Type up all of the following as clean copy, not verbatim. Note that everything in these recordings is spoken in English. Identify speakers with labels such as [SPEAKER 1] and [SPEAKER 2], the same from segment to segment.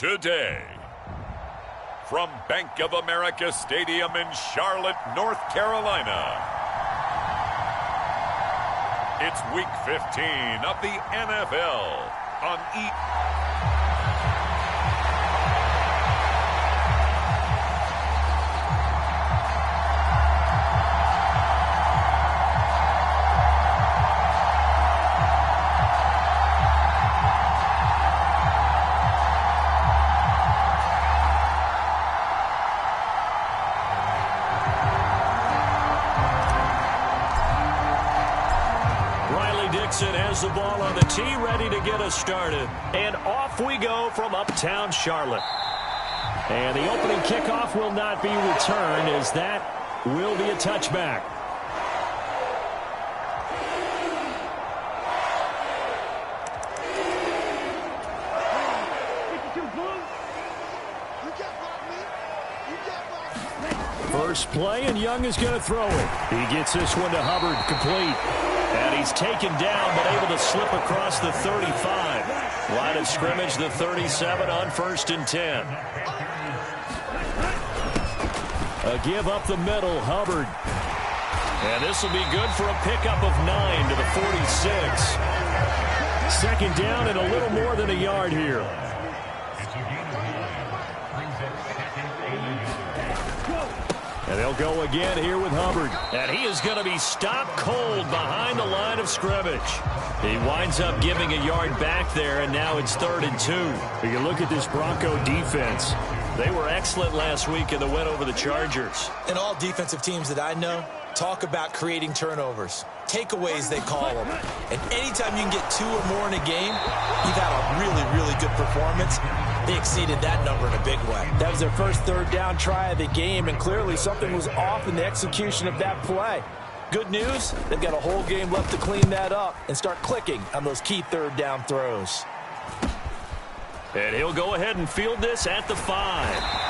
[SPEAKER 1] today. From Bank of America Stadium in Charlotte, North Carolina, it's Week 15 of the NFL on
[SPEAKER 2] has the ball on the tee, ready to get us started. And off we go from uptown Charlotte. And the opening kickoff will not be returned, as that will be a touchback. First play, and Young is going to throw it. He gets this one to Hubbard, complete. And he's taken down, but able to slip across the 35. Line of scrimmage, the 37 on 1st and 10. A give up the middle, Hubbard. And this will be good for a pickup of 9 to the 46. Second down and a little more than a yard here. And they'll go again here with Hubbard. And he is going to be stopped cold behind the line of scrimmage. He winds up giving a yard back there, and now it's 3rd and 2. You look at this Bronco defense. They were excellent last week in the win over the Chargers.
[SPEAKER 3] And all defensive teams that I know talk about creating turnovers. Takeaways, they call them. And anytime you can get 2 or more in a game, you've had a really, really good performance. They exceeded that number in a big way.
[SPEAKER 4] That was their first 3rd down try of the game, and clearly something was off in the execution of that play. Good news, they've got a whole game left to clean that up and start clicking on those key 3rd down throws.
[SPEAKER 2] And he'll go ahead and field this at the 5.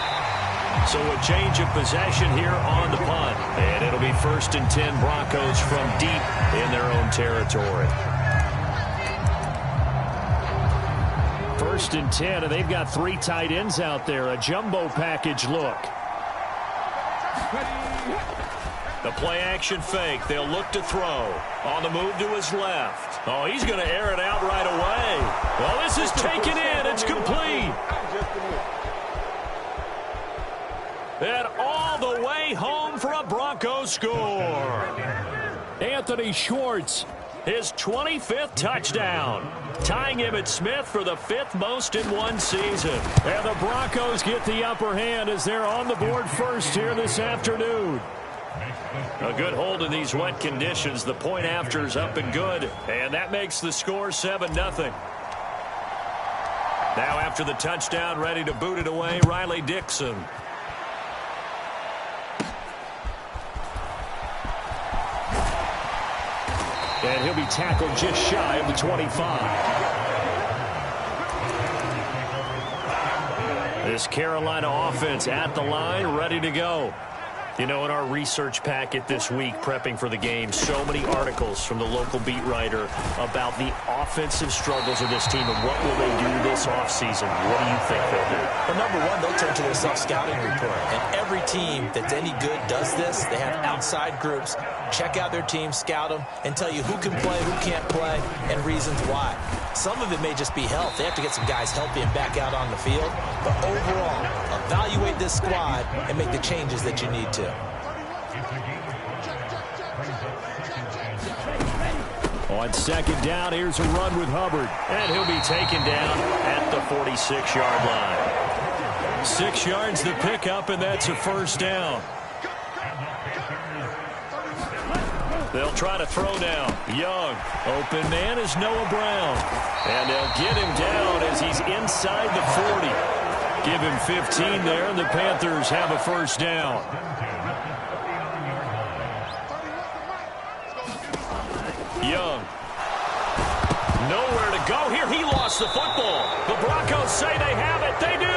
[SPEAKER 2] So a change of possession here on the punt. And it'll be 1st and 10 Broncos from deep in their own territory. 1st and 10, and they've got 3 tight ends out there. A jumbo package look. The play action fake. They'll look to throw. On the move to his left. Oh, he's going to air it out right away. Well, this is taken in. It's complete. And all the way home for a Broncos score. Anthony Schwartz, his 25th touchdown, tying Emmitt Smith for the 5th most in one season. And the Broncos get the upper hand as they're on the board first here this afternoon. A good hold in these wet conditions. The point after is up and good, and that makes the score 7-0. Now after the touchdown, ready to boot it away, Riley Dixon. And he'll be tackled just shy of the 25. This Carolina offense at the line, ready to go. You know, in our research packet this week, prepping for the game, so many articles from the local beat writer about the offensive struggles of this team and what will they do this offseason. What do you think they'll do?
[SPEAKER 3] Well, number one, they'll turn to their self-scouting report. And every team that's any good does this. They have outside groups. Check out their team, scout them, and tell you who can play, who can't play, and reasons why. Some of it may just be health. They have to get some guys healthy and back out on the field. But overall, evaluate this squad and make the changes that you need to.
[SPEAKER 2] On 2nd down, here's a run with Hubbard. And he'll be taken down at the 46-yard line. 6 yards the pickup, and that's a 1st down. They'll try to throw now. Young. Open man is Noah Brown. And they'll get him down as he's inside the 40. Give him 15 there, and the Panthers have a 1st down. Young. Nowhere to go here. He lost the football. The Broncos say they have it. They do.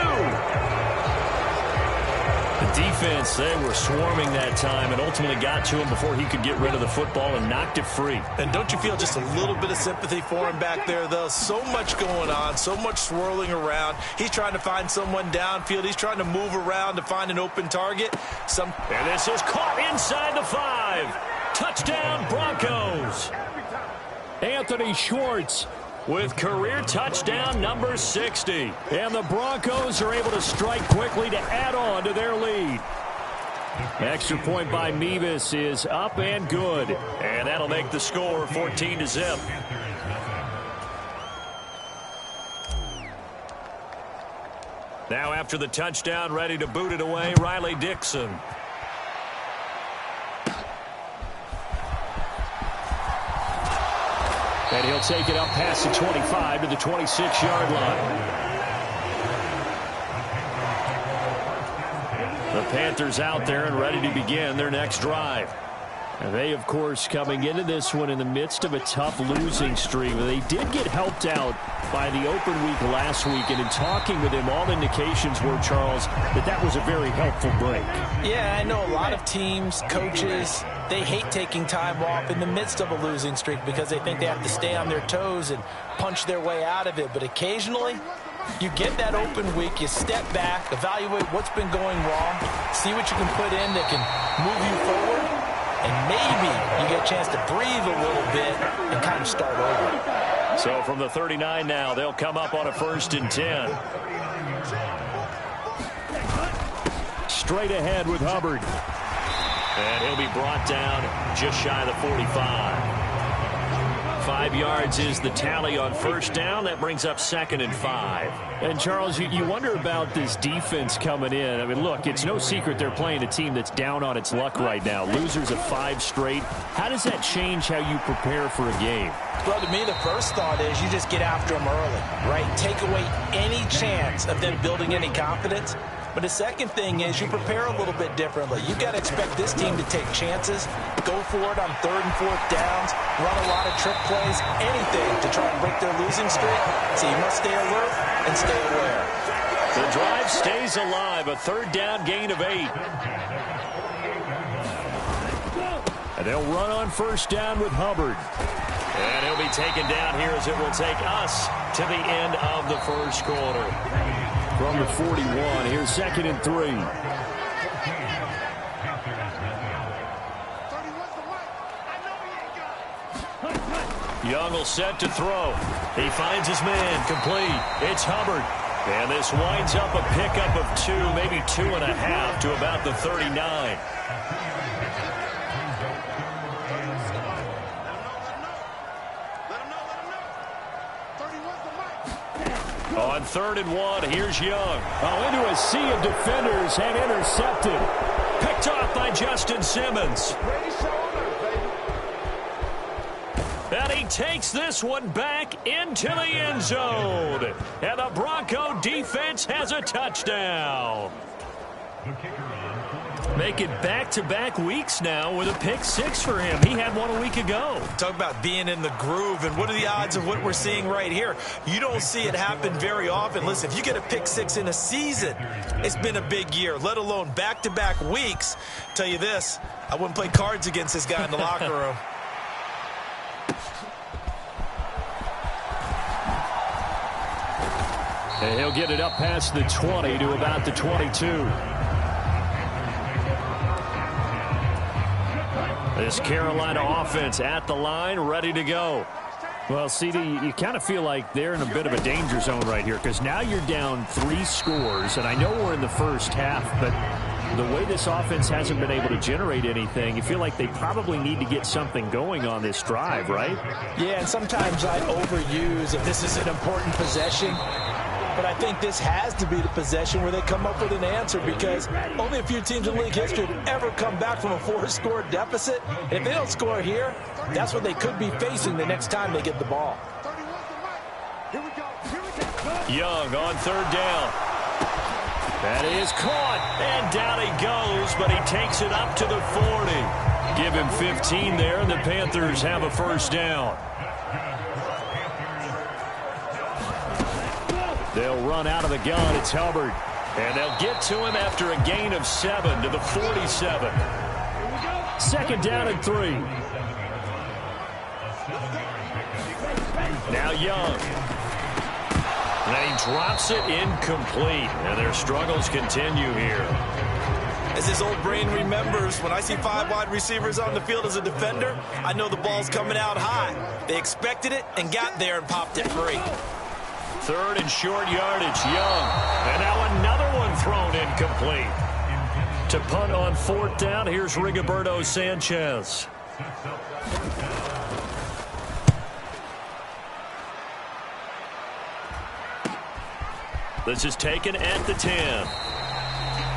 [SPEAKER 2] defense, they were swarming that time and ultimately got to him before he could get rid of the football and knocked it free.
[SPEAKER 4] And don't you feel just a little bit of sympathy for him back there, though? So much going on, so much swirling around. He's trying to find someone downfield. He's trying to move around to find an open target.
[SPEAKER 2] And this is caught inside the 5. Touchdown, Broncos. Anthony Schwartz with career touchdown number 60. And the Broncos are able to strike quickly to add on to their lead. Extra point by Mevis is up and good. And that'll make the score 14-0. Now after the touchdown, ready to boot it away, Riley Dixon. And he'll take it up past the 25 to the 26-yard line. The Panthers out there and ready to begin their next drive. And they, of course, coming into this one in the midst of a tough losing streak. They did get helped out by the open week last week. And in talking with him, all indications were, Charles, that was a very helpful break.
[SPEAKER 4] Yeah, I know a lot of teams, coaches, they hate taking time off in the midst of a losing streak because they think they have to stay on their toes and punch their way out of it. But occasionally, you get that open week, you step back, evaluate what's been going wrong, see what you can put in that can move you forward, and maybe you get a chance to breathe a little bit and kind of start over.
[SPEAKER 2] So from the 39 now, they'll come up on a 1st and 10. Straight ahead with Hubbard. And he'll be brought down just shy of the 45. 5 yards is the tally on 1st down. That brings up 2nd and 5. And, Charles, you wonder about this defense coming in. I mean, look, it's no secret they're playing a team that's down on its luck right now. Losers of 5 straight. How does that change how you prepare for a game?
[SPEAKER 4] Well, to me, the first thought is you just get after them early, right? Take away any chance of them building any confidence. But the second thing is you prepare a little bit differently. You've got to expect this team to take chances, go for it on 3rd and 4th downs, run a lot of trick plays, anything to try and break their losing streak. So you must stay alert and stay aware.
[SPEAKER 2] The drive stays alive, a 3rd down gain of 8. And they'll run on 1st down with Hubbard. And he'll be taken down here as it will take us to the end of the 1st quarter. From the 41, here's 2nd and 3. Young will set to throw. He finds his man, complete. It's Hubbard. And this winds up a pickup of 2, maybe 2.5 to about the 39. On 3rd and 1, here's Young. Oh, into a sea of defenders and intercepted. Picked off by Justin Simmons. And he takes this one back into the end zone. And the Bronco defense has a touchdown. Making back-to-back weeks now with a pick 6 for him. He had one a week ago.
[SPEAKER 4] Talk about being in the groove, and what are the odds of what we're seeing right here? You don't see it happen very often. Listen, if you get a pick 6 in a season, it's been a big year, let alone back-to-back weeks. Tell you this, I wouldn't play cards against this guy in the locker room.
[SPEAKER 2] And he'll get it up past the 20 to about the 22. This Carolina offense at the line, ready to go. Well, CD, you kind of feel like they're in a bit of a danger zone right here because now you're down 3 scores, and I know we're in the first half, but the way this offense hasn't been able to generate anything, you feel like they probably need to get something going on this drive, right?
[SPEAKER 4] Yeah, and sometimes I overuse if this is an important possession. But I think this has to be the possession where they come up with an answer because only a few teams in league history have ever come back from a 4-score deficit. And if they don't score here, that's what they could be facing the next time they get the ball.
[SPEAKER 2] Young on 3rd down. That is caught, and down he goes, but he takes it up to the 40. Give him 15 there, and the Panthers have a 1st down. They'll run out of the gun. It's Hubbard. And they'll get to him after a gain of 7 to the 47. Second down and 3. Now Young. And he drops it incomplete. And their struggles continue here.
[SPEAKER 4] As his old brain remembers, when I see 5 wide receivers on the field as a defender, I know the ball's coming out high. They expected it and got there and popped it free.
[SPEAKER 2] Third and short yardage, Young. And now another one thrown incomplete. To punt on fourth down, here's Rigoberto Sanchez. This is taken at the 10.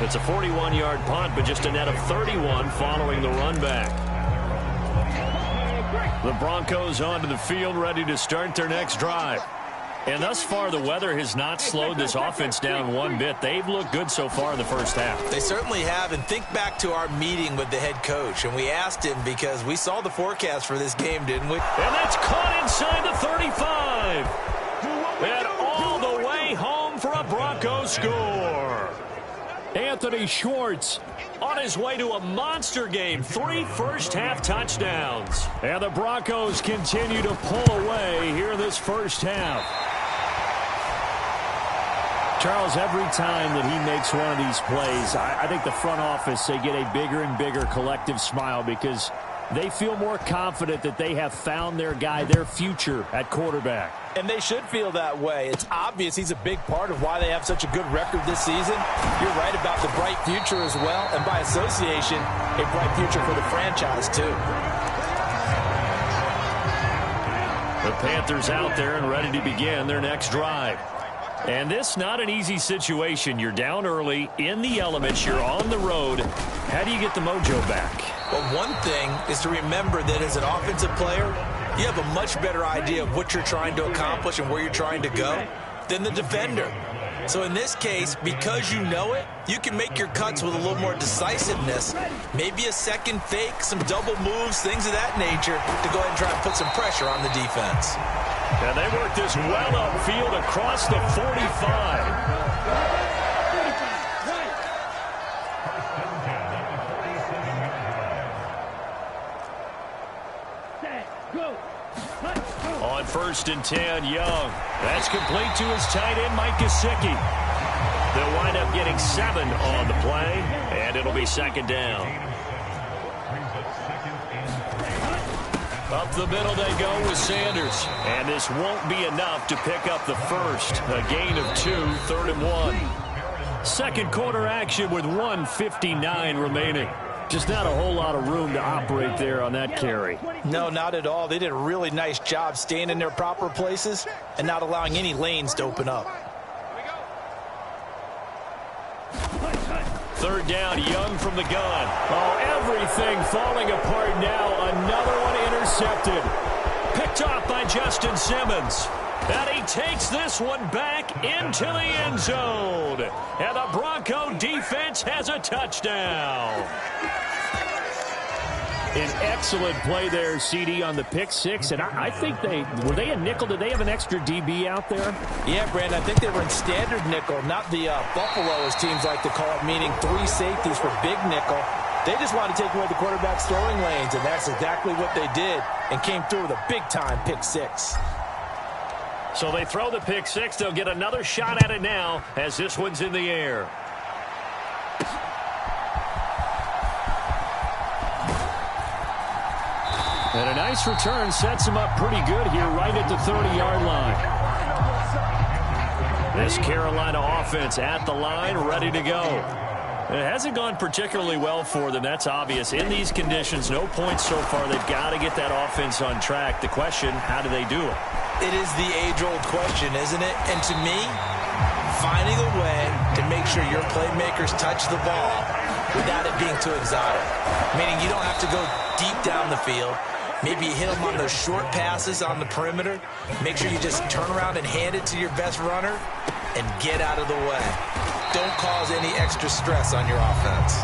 [SPEAKER 2] It's a 41-yard punt, but just a net of 31 following the run back. The Broncos onto the field, ready to start their next drive. And thus far, the weather has not slowed this offense down one bit. They've looked good so far in the first half.
[SPEAKER 3] They certainly have. And think back to our meeting with the head coach. And we asked him because we saw the forecast for this game, didn't we?
[SPEAKER 2] And that's caught inside the 35. And all the way home for a Broncos score. Anthony Schwartz on his way to a monster game. 3 first-half touchdowns. And the Broncos continue to pull away here this first half. Charles, every time that he makes one of these plays, I think the front office, they get a bigger and bigger collective smile because they feel more confident that they have found their guy, their future at quarterback.
[SPEAKER 4] And they should feel that way. It's obvious he's a big part of why they have such a good record this season. You're right about the bright future as well, and by association, a bright future for the franchise too.
[SPEAKER 2] The Panthers out there and ready to begin their next drive. And this not an easy situation. You're down early, in the elements, you're on the road. How do you get the mojo back?
[SPEAKER 3] Well, one thing is to remember that as an offensive player, you have a much better idea of what you're trying to accomplish and where you're trying to go than the defender. So in this case, because you know it, you can make your cuts with a little more decisiveness. Maybe a second fake, some double moves, things of that nature to go ahead and try and put some pressure on the defense.
[SPEAKER 2] And they work this well upfield across the 45. On 1st and 10, Young. That's complete to his tight end, Mike Gesicki. They'll wind up getting 7 on the play, and it'll be second down. Up the middle they go with Sanders. And this won't be enough to pick up the first. A gain of 2, 3rd and 1. Second quarter action with 1:59 remaining. Just not a whole lot of room to operate there on that carry.
[SPEAKER 4] No, not at all. They did a really nice job staying in their proper places and not allowing any lanes to open up.
[SPEAKER 2] Third down, Young from the gun. Oh, everything falling apart now. Another one intercepted. Picked off by Justin Simmons. And he takes this one back into the end zone. And the Bronco defense has a touchdown. An excellent play there, CD, on the pick six. And I think were they a nickel? Did they have an extra DB out there?
[SPEAKER 4] Yeah, Brandon, I think they were in standard nickel, not the Buffalo, as teams like to call it, meaning 3 safeties for big nickel. They just wanted to take away the quarterback's throwing lanes, and that's exactly what they did and came through with a big-time pick six.
[SPEAKER 2] So they throw the pick six. They'll get another shot at it now as this one's in the air. And a nice return sets him up pretty good here right at the 30-yard line. This Carolina offense at the line, ready to go. It hasn't gone particularly well for them. That's obvious. In these conditions, no points so far. They've got to get that offense on track. The question, how do they do it?
[SPEAKER 3] It is the age-old question, isn't it? And to me, finding a way to make sure your playmakers touch the ball without it being too exotic. Meaning you don't have to go deep down the field. Maybe you hit them on those short passes on the perimeter. Make sure you just turn around and hand it to your best runner and get out of the way. Don't cause any extra stress on your offense.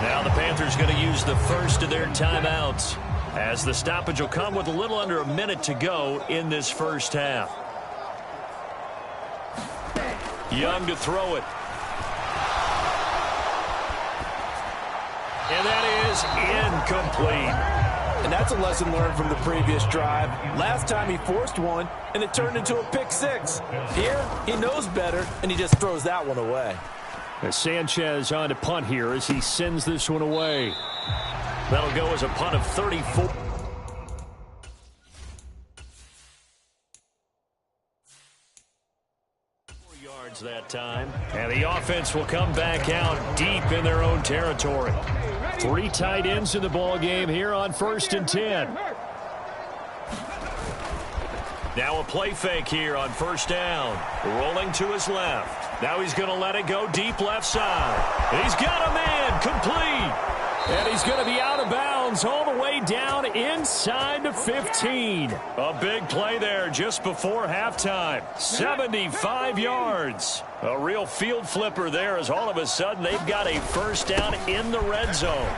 [SPEAKER 2] Now the Panthers going to use the first of their timeouts, as the stoppage will come with a little under a minute to go in this first half. Young to throw it. is incomplete.
[SPEAKER 4] And that's a lesson learned from the previous drive. Last time he forced one, and it turned into a pick six. Here, he knows better, and he just throws that one away.
[SPEAKER 2] As Sanchez on to punt here as he sends this one away. That'll go as a punt of 34. Yards that time. And the offense will come back out deep in their own territory. 3 tight ends in the ball game here on 1st and 10. Now a play fake here on 1st down. Rolling to his left. Now he's going to let it go deep left side. He's got a man complete. And he's going to be out of bounds all the way down inside the 15. A big play there just before halftime. 75 yards. A real field flipper there as all of a sudden they've got a 1st down in the red zone.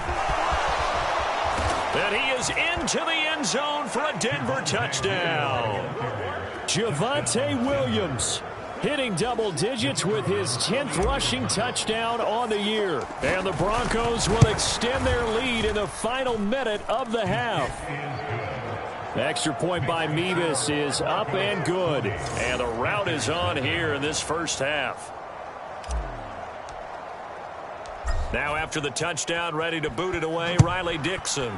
[SPEAKER 2] And he is into the end zone for a Denver touchdown. Javonte Williams hitting double digits with his 10th rushing touchdown on the year. And the Broncos will extend their lead in the final minute of the half. The extra point by Mevis is up and good. And the route is on here in this first half. Now after the touchdown, ready to boot it away, Riley Dixon.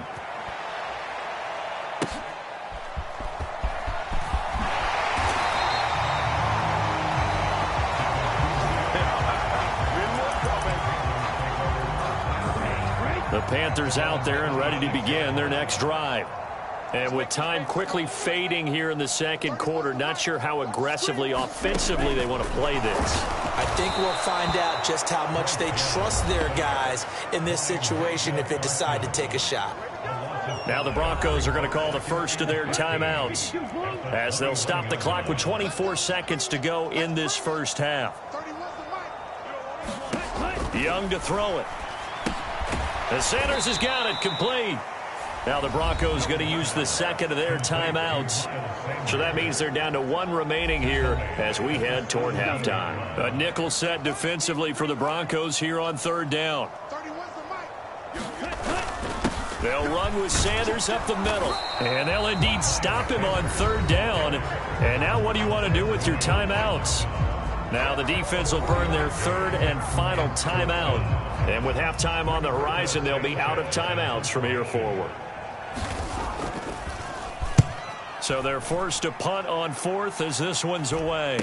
[SPEAKER 2] The Panthers out there and ready to begin their next drive. And with time quickly fading here in the second quarter, not sure how aggressively, offensively they want to play this.
[SPEAKER 3] I think we'll find out just how much they trust their guys in this situation if they decide to take a shot.
[SPEAKER 2] Now the Broncos are going to call the first of their timeouts as they'll stop the clock with 24 seconds to go in this first half. Young to throw it. And Sanders has got it complete. Now the Broncos going to use the second of their timeouts. So that means they're down to 1 remaining here as we head toward halftime. A nickel set defensively for the Broncos here on 3rd down. They'll run with Sanders up the middle. And they'll indeed stop him on 3rd down. And now what do you want to do with your timeouts? Now the defense will burn their 3rd and final timeout. And with halftime on the horizon, they'll be out of timeouts from here forward. So they're forced to punt on 4th as this one's away.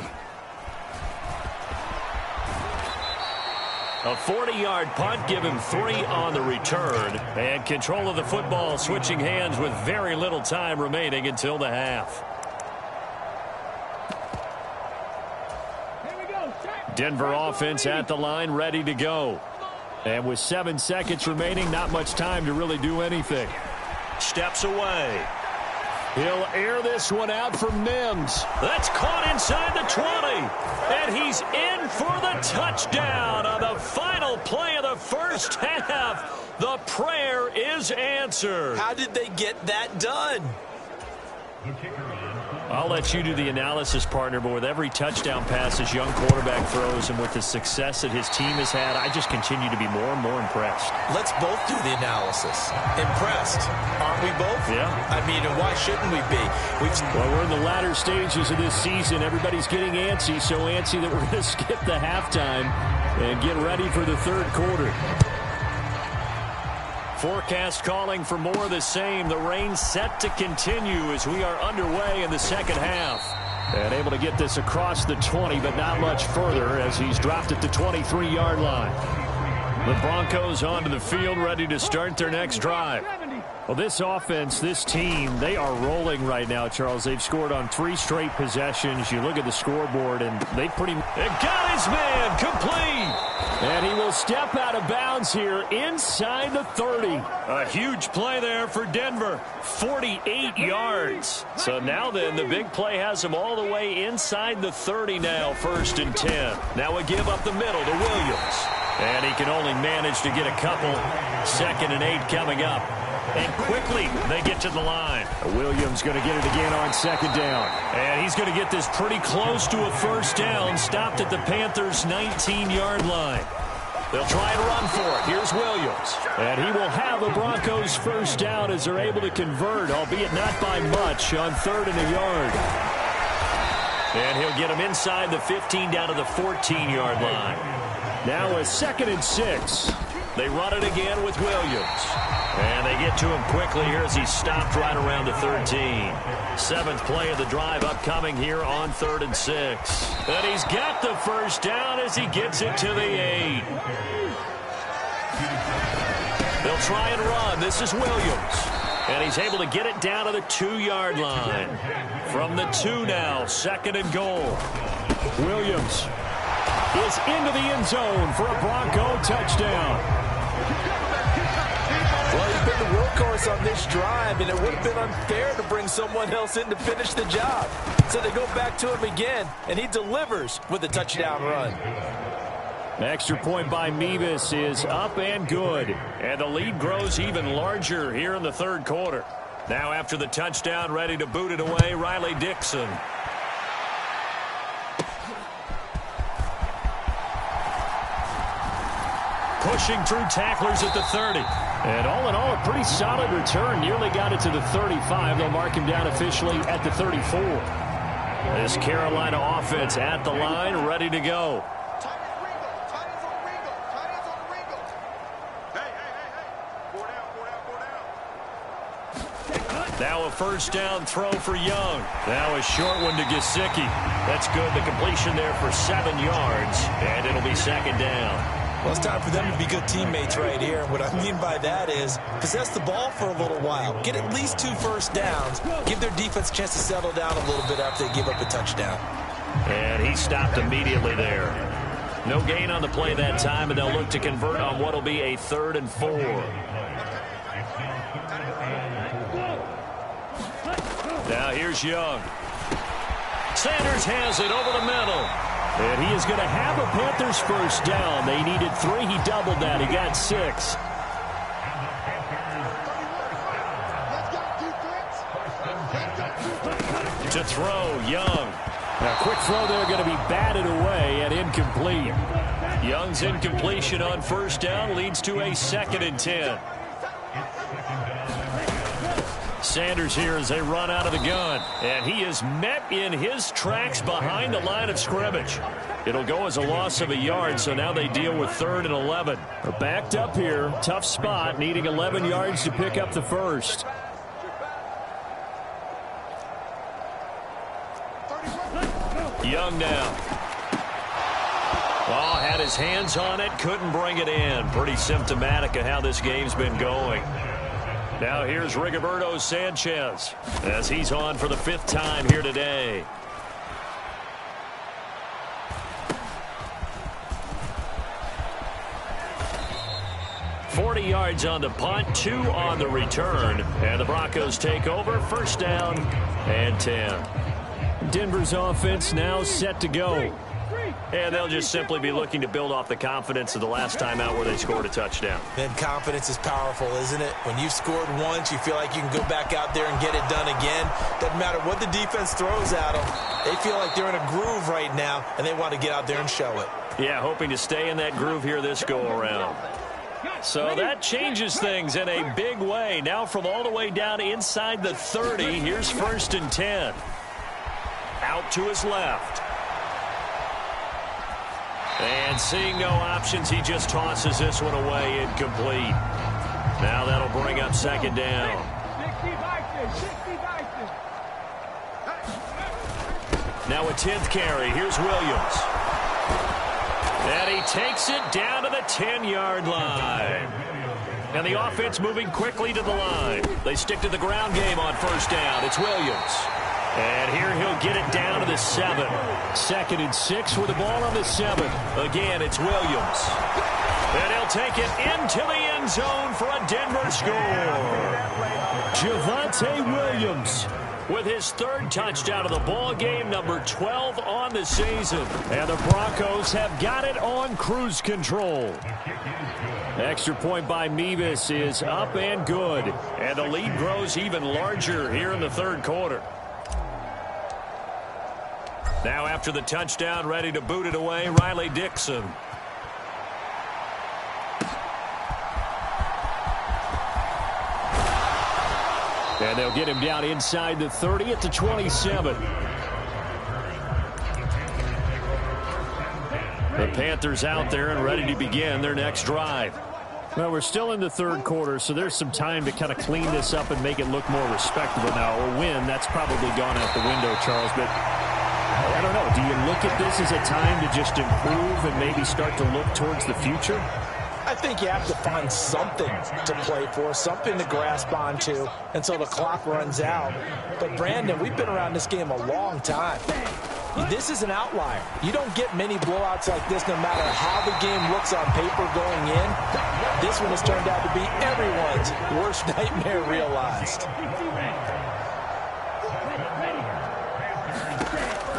[SPEAKER 2] A 40-yard punt, give him 3 on the return. And control of the football switching hands with very little time remaining until the half. Denver offense at the line, ready to go. And with 7 seconds remaining, not much time to really do anything. Steps away. He'll air this one out for Mims. That's caught inside the 20. And he's in for the touchdown on the final play of the first half. The prayer is answered.
[SPEAKER 3] How did they get that done?
[SPEAKER 2] I'll let you do the analysis, partner, but with every touchdown pass his young quarterback throws and with the success that his team has had, I just continue to be more and more impressed.
[SPEAKER 3] Let's both do the analysis. Impressed. Aren't we both?
[SPEAKER 2] Yeah.
[SPEAKER 3] I mean, and why shouldn't we be?
[SPEAKER 2] Well, we're in the latter stages of this season. Everybody's getting antsy, so antsy that we're going to skip the halftime and get ready for the 3rd quarter. Forecast calling for more of the same. The rain set to continue as we are underway in the second half. And able to get this across the 20, but not much further as he's dropped at the 23-yard line. The Broncos onto the field, ready to start their next drive. Well, this offense, this team, they are rolling right now, Charles. They've scored on 3 straight possessions. You look at the scoreboard, and they pretty much got his man complete. And he will step out of bounds here inside the 30. A huge play there for Denver. 48 yards. So now then, the big play has him all the way inside the 30 now, 1st and 10. Now a give up the middle to Williams. And he can only manage to get a couple. 2nd and 8 coming up. And quickly, they get to the line. Williams going to get it again on 2nd down. And he's going to get this pretty close to a 1st down. Stopped at the Panthers' 19-yard line. They'll try and run for it. Here's Williams. And he will have the Broncos first down as they're able to convert, albeit not by much, on 3rd and a yard. And he'll get him inside the 15 down to the 14-yard line. Now a 2nd and 6. They run it again with Williams. And they get to him quickly here as he's stopped right around the 13. 7th play of the drive upcoming here on 3rd and 6. And he's got the first down as he gets it to the 8. They'll try and run. This is Williams. And he's able to get it down to the 2-yard line. From the 2 now, 2nd and goal. Williams is into the end zone for a Bronco touchdown.
[SPEAKER 4] Well, he's been the workhorse on this drive, and it would have been unfair to bring someone else in to finish the job. So they go back to him again, and he delivers with a touchdown run.
[SPEAKER 2] Extra point by Mevis is up and good. And the lead grows even larger here in the 3rd quarter. Now after the touchdown, ready to boot it away, Riley Dixon. Pushing through tacklers at the 30. And all in all, a pretty solid return. Nearly got it to the 35. They'll mark him down officially at the 34. This Carolina offense at the line, ready to go. Now a first down throw for Young. Now a short one to Gesicki. That's good. The completion there for 7 yards. And it'll be 2nd down.
[SPEAKER 3] Well, it's time for them to be good teammates right here. And what I mean by that is possess the ball for a little while. Get at least 2 first downs. Give their defense a chance to settle down a little bit after they give up a touchdown.
[SPEAKER 2] And he stopped immediately there. No gain on the play that time, and they'll look to convert on what will be a 3rd and 4. Now here's Young. Sanders has it over the middle. And he is going to have a Panthers first down. They needed 3. He doubled that. He got 6. To throw, Young. A quick throw there going to be batted away and incomplete. Young's incompletion on first down leads to a 2nd and 10. Sanders here as they run out of the gun. And he is met in his tracks behind the line of scrimmage. It'll go as a loss of a yard, so now they deal with 3rd and 11. They're backed up here. Tough spot, needing 11 yards to pick up the first. Young now. Oh, had his hands on it, couldn't bring it in. Pretty symptomatic of how this game's been going. Now here's Rigoberto Sanchez as he's on for the 5th time here today. $40 yards on the punt, 2 on the return. And the Broncos take over, first down and 10. Denver's offense now set to go. And they'll just simply be looking to build off the confidence of the last time out where they scored a touchdown.
[SPEAKER 3] Then confidence is powerful, isn't it? When you've scored once, you feel like you can go back out there and get it done again. Doesn't matter what the defense throws at them. They feel like they're in a groove right now, and they want to get out there and show it.
[SPEAKER 2] Yeah, hoping to stay in that groove here this go-around. So that changes things in a big way. Now from all the way down inside the 30, here's 1st and 10. Out to his left. And seeing no options, he just tosses this one away, incomplete. Now that'll bring up 2nd down. Now a 10th carry. Here's Williams. And he takes it down to the 10-yard line. And the offense moving quickly to the line. They stick to the ground game on first down. It's Williams. And here he'll get it down to the 7. 2nd and 6 with the ball on the 7. Again, it's Williams. And he'll take it into the end zone for a Denver score. Javonte Williams with his 3rd touchdown of the ball game, number 12 on the season. And the Broncos have got it on cruise control. Extra point by Mevis is up and good. And the lead grows even larger here in the 3rd quarter. Now after the touchdown, ready to boot it away, Riley Dixon. And they'll get him down inside the 30 at the 27. The Panthers out there and ready to begin their next drive. Well, we're still in the third quarter, so there's some time to kind of clean this up and make it look more respectable now. A win, that's probably gone out the window, Charles. But I don't know. Do you look at this as a time to just improve and maybe start to look towards the future?
[SPEAKER 4] I think you have to find something to play for, something to grasp onto until the clock runs out. But, Brandon, we've been around this game a long time. This is an outlier. You don't get many blowouts like this no matter how the game looks on paper going in. This one has turned out to be everyone's worst nightmare realized.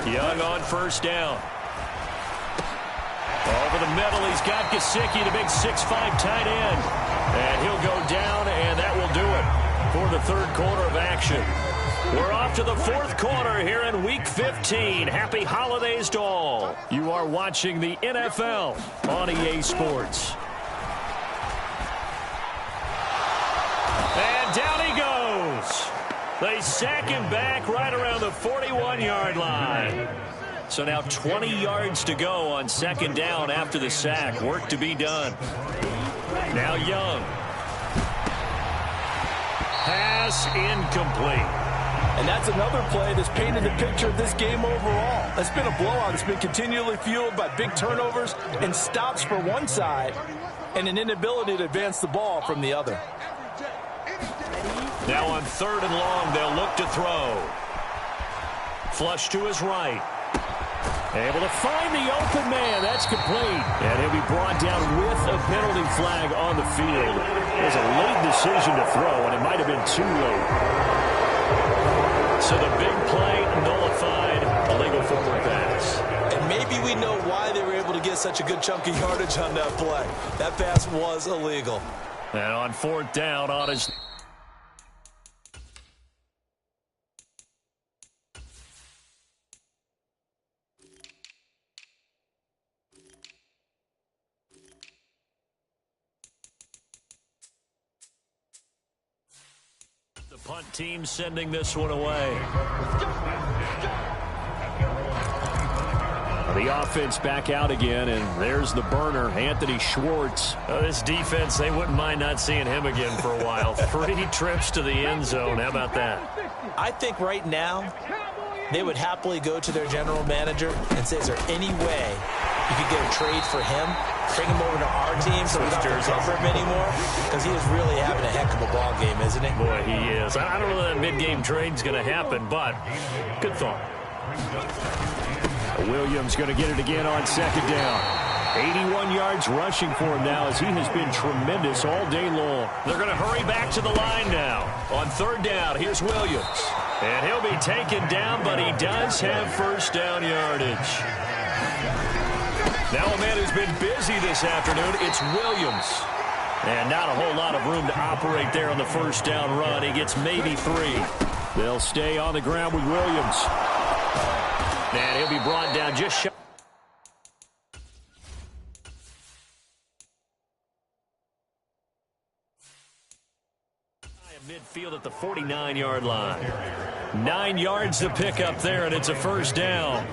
[SPEAKER 2] Young on first down. Over the middle, he's got Gesicki, the big 6'5" tight end. And he'll go down, and that will do it for the third quarter of action. We're off to the fourth quarter here in Week 15. Happy holidays to all. You are watching the NFL on EA Sports. And down he goes. They sack him back right around the 41-yard line. So now 20 yards to go on second down after the sack. Work to be done. Now Young. Pass incomplete.
[SPEAKER 4] And that's another play that's painted the picture of this game overall. It's been a blowout that's been continually fueled by big turnovers and stops for one side and an inability to advance the ball from the other.
[SPEAKER 2] Now on third and long, they'll look to throw. Flush to his right. Able to find the open man. That's complete. And he'll be brought down with a penalty flag on the field. It was a late decision to throw, and it might have been too late. So the big play nullified, illegal forward pass.
[SPEAKER 3] And maybe we know why they were able to get such a good chunk of yardage on that play. That pass was illegal.
[SPEAKER 2] And on fourth down, on his... Punt team sending this one away. The offense back out again, and there's the burner, Anthony Schwartz. This defense, they wouldn't mind not seeing him again for a while. 3 trips to the end zone. How about that?
[SPEAKER 3] I think right now they would happily go to their general manager and say, is there any way you could get a trade for him? Bring him over to our team so we don't have to cover him anymore? Because he is really having a heck of a ball game, isn't he?
[SPEAKER 2] Boy, he is. I don't know that mid-game trade's going to happen, but good thought. Williams going to get it again on second down. 81 yards rushing for him now as he has been tremendous all day long. They're going to hurry back to the line now. On third down, here's Williams. And he'll be taken down, but he does have first down yardage. Now a man who's been busy this afternoon, it's Williams. And not a whole lot of room to operate there on the first down run. He gets maybe 3. They'll stay on the ground with Williams. And he'll be brought down just shy. Midfield at the 49-yard line. 9 yards to pick up there, and it's a first down.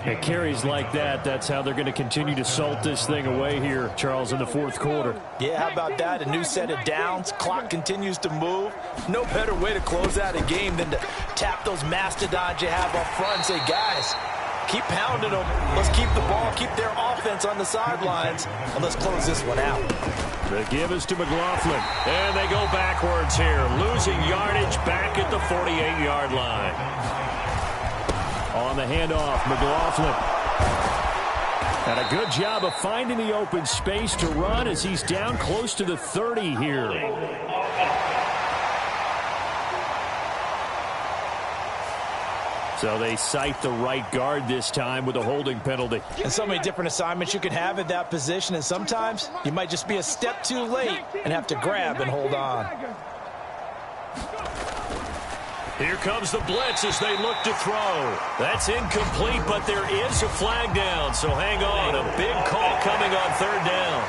[SPEAKER 2] It carries like that. That's how they're going to continue to salt this thing away here, Charles, in the fourth quarter.
[SPEAKER 4] Yeah, how about that? A new set of downs. Clock continues to move. No better way to close out a game than to tap those mastodons you have up front and say, guys, keep pounding them. Let's keep the ball, keep their offense on the sidelines, and let's close this one out.
[SPEAKER 2] The give is to McLaughlin, and they go backwards here, losing yardage back at the 48-yard line. On the handoff, McLaughlin. And a good job of finding the open space to run as he's down close to the 30 here. So they cite the right guard this time with a holding penalty.
[SPEAKER 4] And so many different assignments you can have at that position, and sometimes you might just be a step too late and have to grab and hold on.
[SPEAKER 2] Here comes the blitz as they look to throw. That's incomplete, but there is a flag down, so hang on. A big call coming on third down.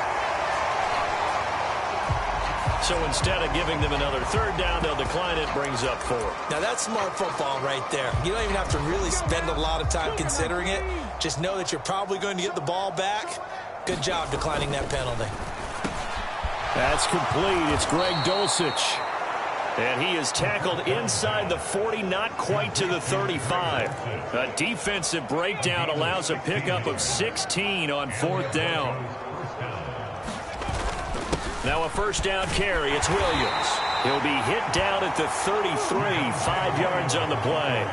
[SPEAKER 2] So instead of giving them another third down, they'll decline it, brings up 4.
[SPEAKER 3] Now, that's smart football right there. You don't even have to really spend a lot of time considering it. Just know that you're probably going to get the ball back. Good job declining that penalty.
[SPEAKER 2] That's complete. It's Greg Dulcich. And he is tackled inside the 40, not quite to the 35. A defensive breakdown allows a pickup of 16 on 4th down. Now a first down carry. It's Williams. He'll be hit down at the 33, 5 yards on the play.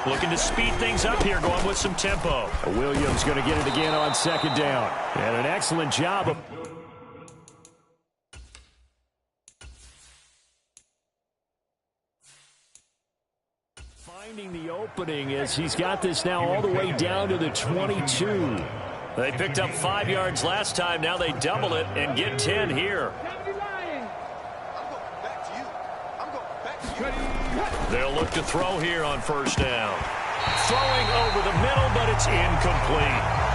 [SPEAKER 2] Looking to speed things up here, going with some tempo. Williams going to get it again on 2nd down. And an excellent job of finding the opening as he's got this now all the way down to the 22. They picked up 5 yards last time. Now they double it and get 10 here. They'll look to throw here on 1st down. Throwing over the middle, but it's incomplete.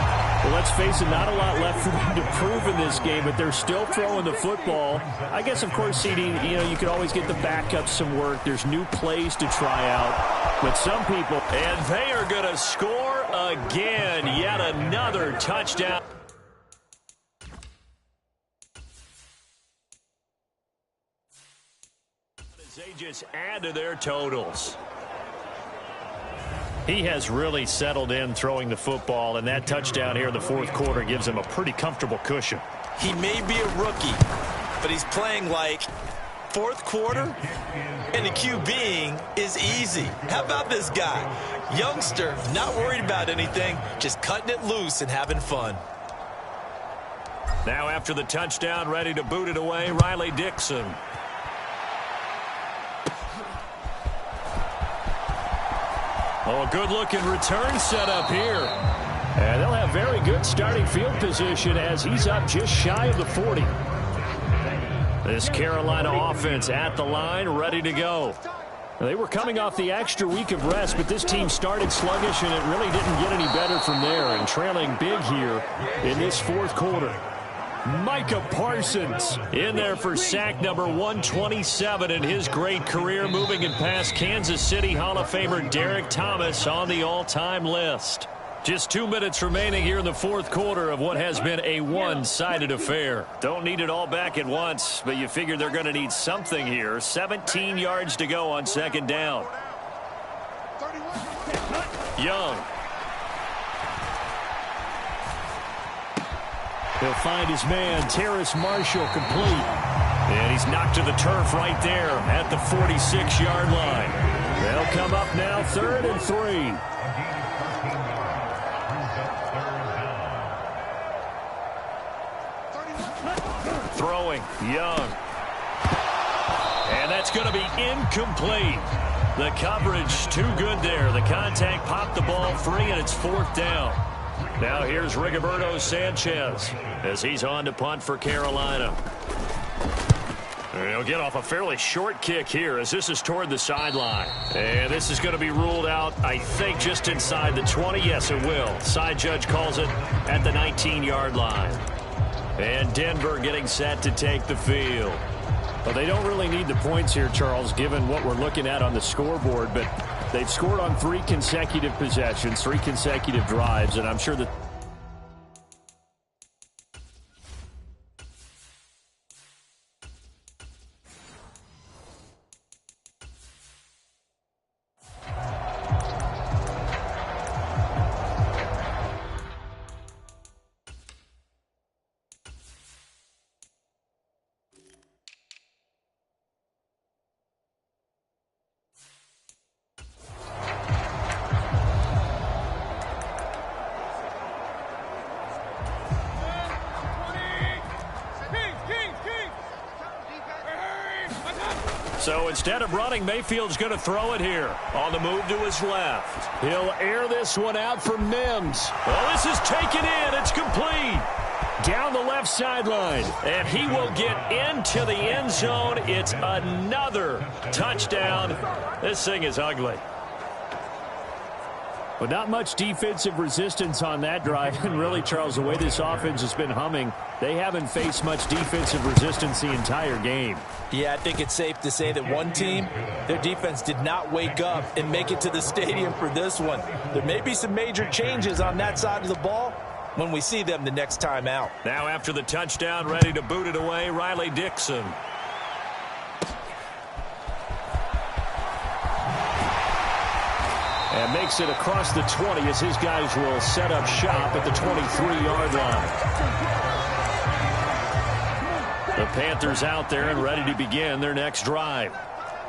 [SPEAKER 2] Well, let's face it, not a lot left for them to prove in this game, but they're still throwing the football. I guess, of course, CD, you could always get the backups some work. There's new plays to try out. But some people, and they are going to score again. Yet another touchdown. They just add to their totals. He has really settled in throwing the football, and that touchdown here in the 4th quarter gives him a pretty comfortable cushion.
[SPEAKER 3] He may be a rookie, but he's playing like 4th quarter, and the QBing is easy. How about this guy? Youngster, not worried about anything, just cutting it loose and having fun.
[SPEAKER 2] Now after the touchdown, ready to boot it away, Riley Dixon. Oh, a good-looking return set up here. And they'll have very good starting field position as he's up just shy of the 40. This Carolina offense at the line, ready to go. They were coming off the extra week of rest, but this team started sluggish, and it really didn't get any better from there. And trailing big here in this 4th quarter. Micah Parsons in there for sack number 127 in his great career, moving it past Kansas City Hall of Famer Derek Thomas on the all-time list. Just 2 minutes remaining here in the 4th quarter of what has been a one-sided affair. Don't need it all back at once, but you figure they're going to need something here. 17 yards to go on 2nd down. Young. He'll find his man, Terrace Marshall, complete. And he's knocked to the turf right there at the 46-yard line. They'll come up now 3rd and 3. Throwing, Young. And that's going to be incomplete. The coverage too good there. The contact popped the ball free, and it's 4th down. Now here's Rigoberto Sanchez as he's on to punt for Carolina. He'll get off a fairly short kick here as this is toward the sideline. And this is going to be ruled out, I think, just inside the 20. Yes, it will. Side judge calls it at the 19-yard line. And Denver getting set to take the field. Well, they don't really need the points here, Charles, given what we're looking at on the scoreboard, but they've scored on 3 consecutive possessions, 3 consecutive drives, and I'm sure that so instead of running, Mayfield's going to throw it here. On the move to his left. He'll air this one out for Mims. Oh, this is taken in. It's complete. Down the left sideline. And he will get into the end zone. It's another touchdown. This thing is ugly. But not much defensive resistance on that drive. And really, Charles, the way this offense has been humming, they haven't faced much defensive resistance the entire game.
[SPEAKER 4] Yeah, I think it's safe to say that one team, their defense did not wake up and make it to the stadium for this one. There may be some major changes on that side of the ball when we see them the next time out.
[SPEAKER 2] Now after the touchdown, ready to boot it away, Riley Dixon. And makes it across the 20 as his guys will set up shop at the 23-yard line. The Panthers out there and ready to begin their next drive.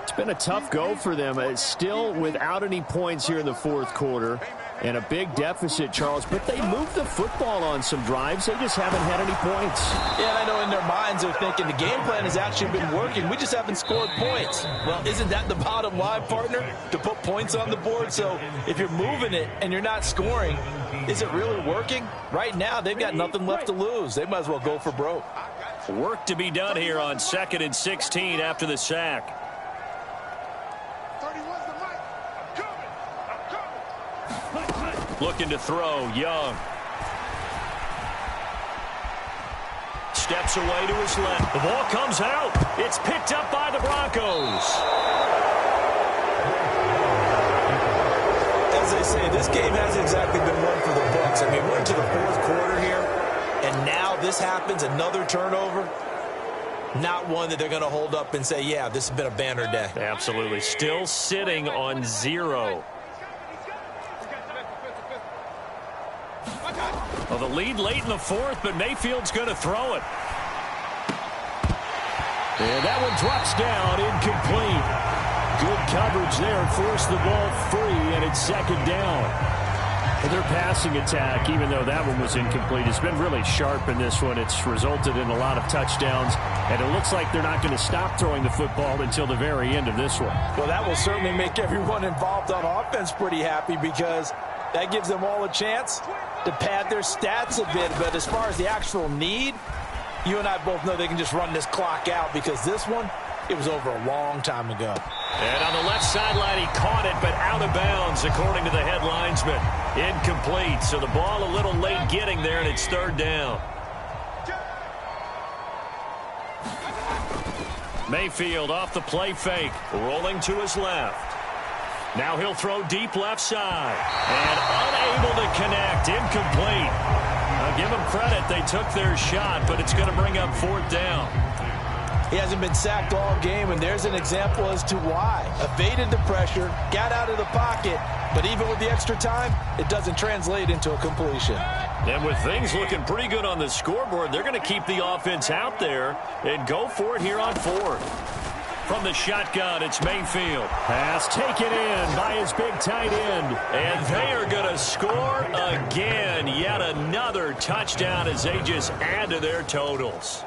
[SPEAKER 2] It's been a tough go for them. It's still without any points here in the fourth quarter. And a big deficit, Charles, but they moved the football on some drives. They just haven't had any points.
[SPEAKER 4] Yeah, and I know in their minds they're thinking the game plan has actually been working. We just haven't scored points. Well, isn't that the bottom line, partner? To put points on the board? So if you're moving it and you're not scoring, is it really working? Right now, they've got nothing left to lose. They might as well go for broke.
[SPEAKER 2] Work to be done here on 2nd and 16 after the sack. Looking to throw, Young. Steps away to his left. The ball comes out. It's picked up by the Broncos.
[SPEAKER 4] As they say, this game hasn't exactly been one for the books. I mean, we're into the fourth quarter here, and now this happens, another turnover. Not one that they're going to hold up and say, yeah, this has been a banner day.
[SPEAKER 2] Absolutely. Still sitting on 0. Well, the lead late in the fourth, but Mayfield's going to throw it. And that one drops down, incomplete. Good coverage there, forced the ball free, and it's 2nd down. And their passing attack, even though that one was incomplete, has been really sharp in this one. It's resulted in a lot of touchdowns, and it looks like they're not going to stop throwing the football until the very end of this one.
[SPEAKER 4] Well, that will certainly make everyone involved on offense pretty happy because that gives them all a chance to pad their stats a bit. But as far as the actual need, you and I both know they can just run this clock out because this one, it was over a long time ago.
[SPEAKER 2] And on the left sideline, he caught it, but out of bounds, according to the head linesman. Incomplete, so the ball a little late getting there, and it's 3rd down. Mayfield off the play fake, rolling to his left. Now he'll throw deep left side. And unable to connect. Incomplete. I'll give them credit. They took their shot, but it's going to bring up 4th down.
[SPEAKER 4] He hasn't been sacked all game, and there's an example as to why. Evaded the pressure, got out of the pocket, but even with the extra time, it doesn't translate into a completion.
[SPEAKER 2] And with things looking pretty good on the scoreboard, they're going to keep the offense out there and go for it here on 4th. From the shotgun, it's Mayfield. Pass taken in by his big tight end. And they are going to score again. Yet another touchdown as they just add to their totals.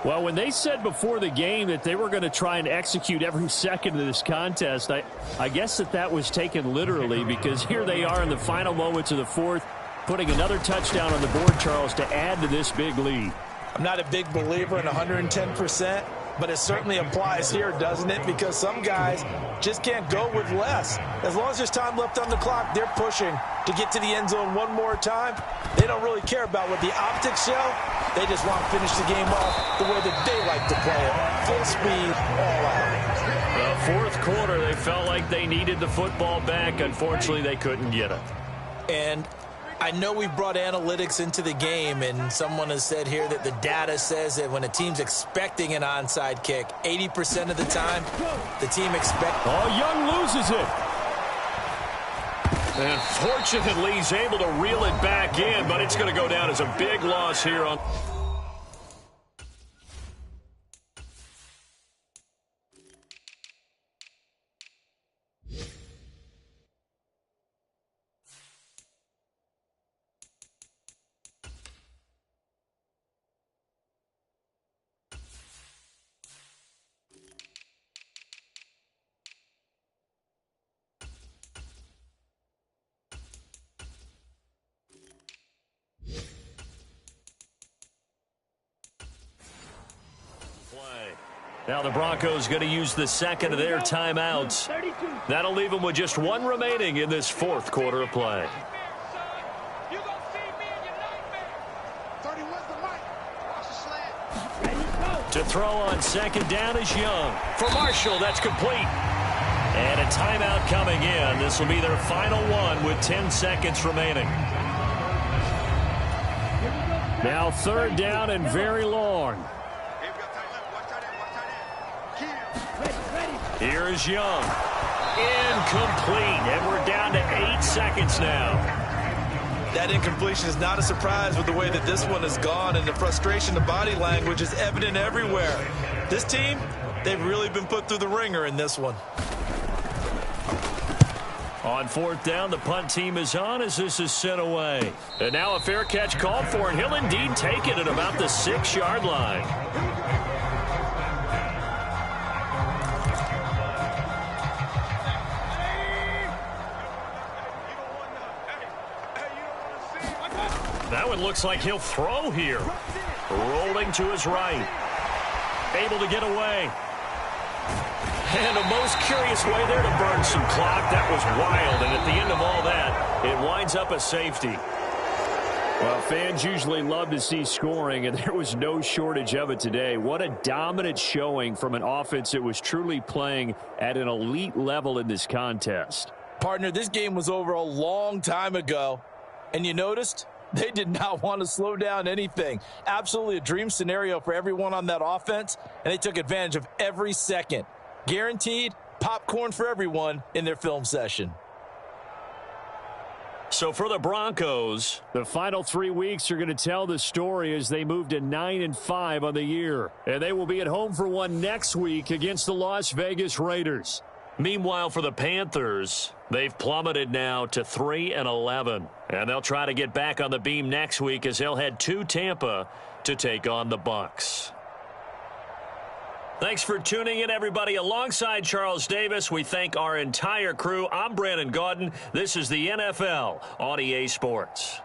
[SPEAKER 2] Well, when they said before the game that they were going to try and execute every second of this contest, I guess that was taken literally because here they are in the final moments of the fourth, putting another touchdown on the board, Charles, to add to this big lead.
[SPEAKER 4] I'm not a big believer in 110%. But it certainly applies here, doesn't it? Because some guys just can't go with less. As long as there's time left on the clock, they're pushing to get to the end zone one more time. They don't really care about what the optics show. They just want to finish the game off the way that they like to play it. Full speed, all out.
[SPEAKER 2] The fourth quarter, they felt like they needed the football back. Unfortunately, they couldn't get it.
[SPEAKER 3] And I know we brought analytics into the game, and someone has said here that the data says that when a team's expecting an onside kick, 80% of the time, the team expects...
[SPEAKER 2] Oh, Young loses it. And fortunately, he's able to reel it back in, but it's going to go down as a big loss here on... Now the Broncos going to use the second of their timeouts. That'll leave them with just one remaining in this fourth quarter of play. To throw on second down is Young. For Marshall, that's complete. And a timeout coming in. This will be their final one with 10 seconds remaining. Now third down and very long. Here is Young. Incomplete. And we're down to 8 seconds now.
[SPEAKER 4] That incompletion is not a surprise with the way that this one has gone, and the frustration, the body language is evident everywhere. This team, they've really been put through the ringer in this one.
[SPEAKER 2] On fourth down, the punt team is on as this is sent away. And now a fair catch called for, and he'll indeed take it at about the 6-yard line. That one looks like he'll throw here. Rolling to his right. Able to get away. And a most curious way there to burn some clock. That was wild, and at the end of all that, it winds up a safety.
[SPEAKER 5] Well, fans usually love to see scoring, and there was no shortage of it today. What a dominant showing from an offense that was truly playing at an elite level in this contest.
[SPEAKER 4] Partner, this game was over a long time ago, and you noticed they did not want to slow down anything. Absolutely a dream scenario for everyone on that offense, and they took advantage of every second. Guaranteed popcorn for everyone in their film session.
[SPEAKER 2] So for the Broncos,
[SPEAKER 5] the final 3 weeks are going to tell the story as they move to 9-5 on the year. And they will be at home for one next week against the Las Vegas Raiders.
[SPEAKER 2] Meanwhile, for the Panthers, they've plummeted now to 3-11. And they'll try to get back on the beam next week as they'll head to Tampa to take on the Bucs. Thanks for tuning in, everybody. Alongside Charles Davis, we thank our entire crew. I'm Brandon Gaudin. This is the NFL on EA Sports.